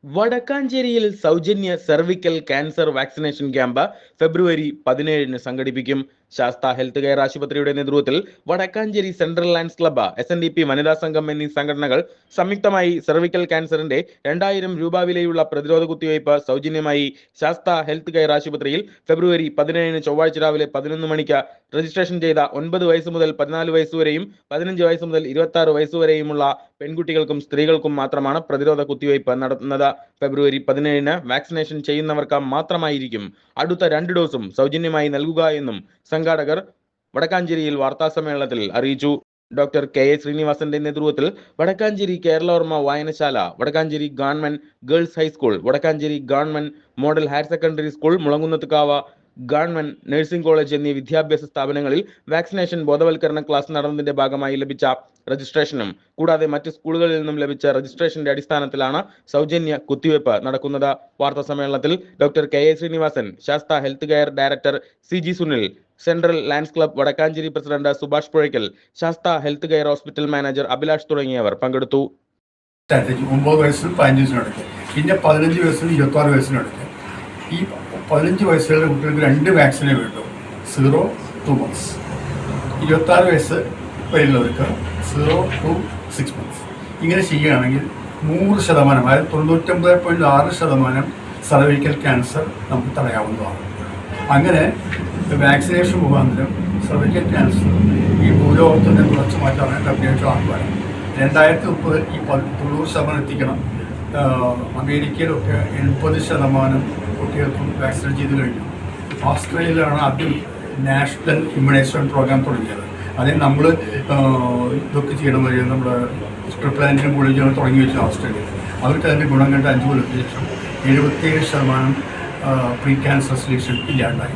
വടക്കാഞ്ചേരിയിൽ സൗജന്യ cervical cancer vaccination camp February 17-ന് സംഘടിപ്പിക്കും. ശാസ്ത ഹെൽത്ത് കെയർ ആശുപത്രിയുടെ നേതൃത്വത്തിൽ Vadakkanchery central lions club, SNDP വനിതാ സംഘം എന്നീ സംഘടനകൾ സംയുക്തമായി സെർവിക്കൽ ക്യാൻസറിന്റെ 2000 രൂപ വിലയുള്ള പ്രതിരോധ കുത്തിവയ്പ് സൗജന്യമായി ശാസ്ത ഹെൽത്ത് കെയർ ആശുപത്രിയിൽ ഫെബ്രുവരി 17-ന് ചൊവ്വാഴ്ച രാവിലെ 11 മണിക്ക് രജിസ്ട്രേഷൻ ചെയ്ത 9 വയസ്സ് മുതൽ 14 വയസ്സ് വരെയും 15 വയസ്സ് മുതൽ 26 വയസ്സ് വരെയുമുള്ള പെൺകുട്ടികൾക്കും സ്ത്രീകൾക്കും മാത്രമാണ് പ്രതിരോധ കുത്തിവയ്പ് നടത്തുന്നത്. ഫെബ്രുവരി 17-ന് വാക്സിനേഷൻ ചെയ്യുന്നവർക്ക് മാത്രമായിരിക്കും അടുത്ത 2 ഡോസും സൗജന്യമായി നൽകുക എന്നും സംഘാടകർ വടക്കാഞ്ചേരിയിൽ വാർത്താസമ്മേളനത്തിൽ അറിയിച്ചു. ഡോക്ടർ KA ശ്രീനിവാസന്റെ നേതൃത്വത്തിൽ വടക്കാഞ്ചേരി കേരളവർമ്മ വായനശാല, Vadakkanchery government girls high school, Vadakkanchery government model higher secondary school, Mulankunnathukavu government nursing college എന്നീ വിദ്യാഭ്യാസ സ്ഥാപനങ്ങളിൽ വാക്സിനേഷൻ ബോധവൽക്കരണ ക്ലാസ് നടന്നതിന്റെ ഭാഗമായി ലഭിച്ച രജിസ്ട്രേഷനും കൂടാതെ മറ്റ് സ്കൂളുകളിൽ നിന്നും ലഭിച്ച രജിസ്ട്രേഷന്റെ അടിസ്ഥാനത്തിലാണ് സൗജന്യ കുത്തിവയ്പ് നടക്കുന്നത്. വാർത്താ സമ്മേളനത്തിൽ doctor KA Srinivasan, Sastha health care director CG Sunil, central lions club Vadakkanchery president Subhash Puzhakkal, Sastha health care hospital manager Abhilash തുടങ്ങിയവർ പങ്കെടുത്തു. 9 വയസ്സിൽ 15 വയസ്സിനടുത്ത്, പിന്നെ 15 വയസ്സിൽ 26 വയസ്സിനടുത്ത്. ഈ 15 വയസ്സുള്ള കുട്ടികൾക്ക് 2 വാക്സിനേ വേണ്ടു. 0 to 2 months. 26 വയസ്സ് വരെയുള്ളവർക്ക് 0 to 6 months. ഇങ്ങനെ ചെയ്യുകയാണെങ്കിൽ 100%, അതായത് 99.6% സർവൈക്കൽ ക്യാൻസർ നമുക്ക് തടയാവുന്നതാണ്. അങ്ങനെ വാക്സിനേഷൻ മുഖാന്തരം സർവൈക്കൽ ക്യാൻസർ ഈ ഭൂലോകത്തിൻ്റെ കുറച്ച് മാറ്റാനായിട്ട് WHO ആഹ്വാനം 2030 ഈ 90% എത്തിക്കണം. അമേരിക്കയിലൊക്കെ 80% കുട്ടികൾക്കും വാക്സിൻ ചെയ്ത് കഴിഞ്ഞു. ഓസ്ട്രേലിയയിലാണ് ആദ്യം നാഷണൽ ഇമ്മ്യൂണൈസേഷൻ പ്രോഗ്രാം തുടങ്ങിയത്. അതിന് നമ്മൾ ഇതൊക്കെ ചെയ്യണം വഴി നമ്മൾ ട്രിപ്ലാന്റിനും കോളേജുകൾ തുടങ്ങി വെച്ചു ഓസ്ട്രേലിയയിൽ. അവർക്ക് അതിൻ്റെ ഗുണം കണ്ട 5 കൊല്ലത്തിന് ശേഷം 77% പ്രീ ക്യാൻസർ സൊല്യൂഷൻ ഇല്ലാണ്ടായി.